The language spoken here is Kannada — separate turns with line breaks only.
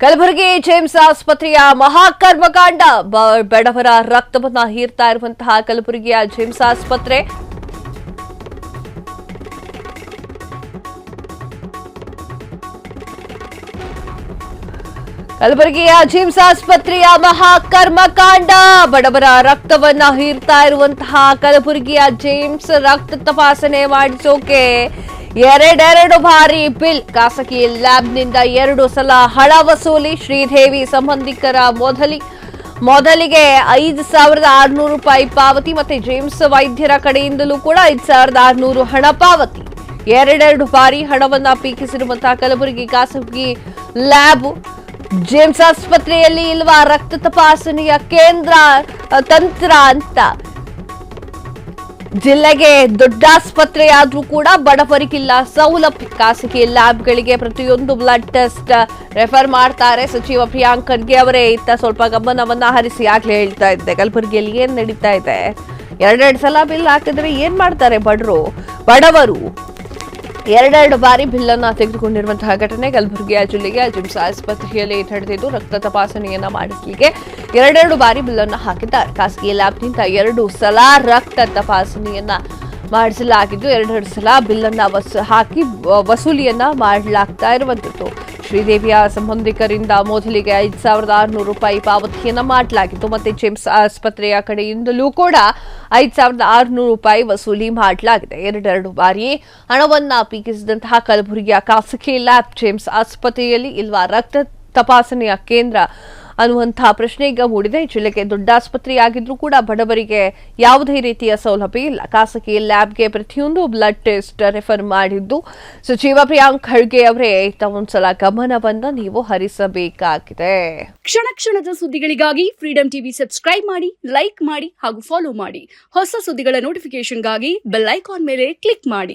ಕಲಬುರಗಿ ಜೇಮ್ಸ್ ಆಸ್ಪತ್ರೆಯ ಮಹಾಕರ್ಮಕಾಂಡ ಬಡವರ ರಕ್ತವನ್ನ ಹೀರ್ತಾ ಇರುವಂತಹ ಕಲಬುರಗಿಯ ಜೇಮ್ಸ್ ಆಸ್ಪತ್ರೆ ಕಲಬುರಗಿಯ ಜೇಮ್ಸ್ ಆಸ್ಪತ್ರೆಯ ಮಹಾಕರ್ಮಕಾಂಡ ಬಡವರ ರಕ್ತವನ್ನ ಹೀರ್ತಾ ಇರುವಂತಹ ಕಲಬುರಗಿಯ ಜೇಮ್ಸ್ ರಕ್ತ ತಪಾಸಣೆ ಮಾಡಿಸೋಕೆ ಎರಡೆರಡು ಬಾರಿ ಬಿಲ್ ಖಾಸಗಿ ಲ್ಯಾಬ್ನಿಂದ 2 ಸಲ ಹಣ ವಸೂಲಿ ಶ್ರೀದೇವಿ ಸಂಬಂಧಿಕರ ಮೊದಲಿಗೆ 5,600 ರೂಪಾಯಿ ಪಾವತಿ ಮತ್ತೆ ಜೇಮ್ಸ್ ವೈದ್ಯರ ಕಡೆಯಿಂದಲೂ ಕೂಡ 5,600 ಹಣ ಪಾವತಿ ಎರಡೆರಡು ಬಾರಿ ಹಣವನ್ನ ಪೀಕಿಸಿರುವಂತಹ ಕಲಬುರಗಿ ಖಾಸಗಿ ಲ್ಯಾಬ್ ಜೇಮ್ಸ್ ಆಸ್ಪತ್ರೆಯಲ್ಲಿ ಇಲ್ವಾ ರಕ್ತ ತಪಾಸಣೆಯ ಕೇಂದ್ರ ತಂತ್ರ ಅಂತ ಜಿಲ್ಲೆಗೆ ದೊಡ್ಡ ಆಸ್ಪತ್ರೆಯಾದ್ರೂ ಕೂಡ ಬಡವರಿಗಿಲ್ಲ ಸೌಲಭ್ಯ ಖಾಸಗಿ ಲ್ಯಾಬ್ಗಳಿಗೆ ಪ್ರತಿಯೊಂದು ಬ್ಲಡ್ ಟೆಸ್ಟ್ ರೆಫರ್ ಮಾಡ್ತಾರೆ ಸಚಿವ ಪ್ರಿಯಾಂಕ್ ಖರ್ಗೆ ಅವರೇ ಇತ್ತ ಸ್ವಲ್ಪ ಗಮನವನ್ನ ಹರಿಸಿ ಆಗ್ಲೇ ಹೇಳ್ತಾ ಇದ್ದೆ ಕಲಬುರಗಿಯಲ್ಲಿ ಏನ್ ನಡೀತಾ ಇದೆ ಎರಡೆರಡು ಸಲ ಬಿಲ್ ಹಾಕಿದ್ರೆ ಏನ್ ಮಾಡ್ತಾರೆ ಬಡವರು ಎರಡೆರಡು ಬಾರಿ ಬಿಲ್ ಅನ್ನ ತೆಗೆದುಕೊಂಡಿರುವಂತಹ ಘಟನೆ ಕಲಬುರಗಿಯ ಜಿಲ್ಲೆಯ ಜೇಮ್ಸ್ ಆಸ್ಪತ್ರೆಯಲ್ಲಿ ನಡೆದಿದ್ದು ರಕ್ತ ತಪಾಸಣೆಯನ್ನ ಮಾಡಿಸಲಿಕ್ಕೆ ಎರಡೆರಡು ಬಾರಿ ಬಿಲ್ ಅನ್ನ ಹಾಕಿದ್ದಾರೆ ಖಾಸಗಿ ಲ್ಯಾಬ್ನಿಂದ 2 ಸಲ ರಕ್ತ ತಪಾಸಣೆಯನ್ನ ಮಾಡಿಸಲಾಗಿದ್ದು ಎರಡೆರಡು ಸಲ ಬಿಲ್ ಅನ್ನ ಹಾಕಿ ವಸೂಲಿಯನ್ನ ಮಾಡಲಾಗ್ತಾ ಇರುವಂತದ್ದು ಶ್ರೀದೇವಿಯ ಸಂಬಂಧಿಕರಿಂದ ಮೊದಲಿಗೆ 5,600 ರೂಪಾಯಿ ಪಾವತಿಯನ್ನ ಮಾಡಲಾಗಿತ್ತು ಮತ್ತೆ ಜೇಮ್ಸ್ ಆಸ್ಪತ್ರೆಯ ಕಡೆಯಿಂದಲೂ ಕೂಡ 5,600 ರೂಪಾಯಿ ವಸೂಲಿ ಮಾಡಲಾಗಿದೆ ಎರಡೆರಡು ಬಾರಿ ಹಣವನ್ನ ಪೀಕಿಸಿದಂತಹ ಕಲಬುರಗಿಯ ಖಾಸಗಿ ಲ್ಯಾಬ್ ಜೇಮ್ಸ್ ಆಸ್ಪತ್ರೆಯಲ್ಲಿ ಇಲ್ವಾ ರಕ್ತ ತಪಾಸಣೆಯ ಕೇಂದ್ರ ಅನ್ನುವಂತಹ ಪ್ರಶ್ನೆ ಈಗ ಮೂಡಿದೆ ಜಿಲ್ಲೆಗೆ ದೊಡ್ಡ ಆಸ್ಪತ್ರೆಯಾಗಿದ್ರೂ ಕೂಡ ಬಡವರಿಗೆ ಯಾವುದೇ ರೀತಿಯ ಸೌಲಭ್ಯ ಇಲ್ಲ ಖಾಸಗಿ ಲ್ಯಾಬ್ಗೆ ಪ್ರತಿಯೊಂದು ಬ್ಲಡ್ ಟೆಸ್ಟ್ ರೆಫರ್ ಮಾಡಿದ್ದು ಸಚಿವ ಪ್ರಿಯಾಂಕ್ ಖರ್ಗೆ ಅವರೇ ಒಂದ್ಸಲ ಗಮನವನ್ನ ನೀವು ಹರಿಸಬೇಕಾಗಿದೆ.
ಕ್ಷಣ ಕ್ಷಣದ ಸುದ್ದಿಗಳಿಗಾಗಿ ಫ್ರೀಡಂ ಟಿವಿ ಸಬ್ಸ್ಕ್ರೈಬ್ ಮಾಡಿ, ಲೈಕ್ ಮಾಡಿ ಹಾಗೂ ಫಾಲೋ ಮಾಡಿ. ಹೊಸ ಸುದ್ದಿಗಳ ನೋಟಿಫಿಕೇಶನ್ಗಾಗಿ ಬೆಲ್ ಐಕಾನ್ ಮೇಲೆ ಕ್ಲಿಕ್ ಮಾಡಿ.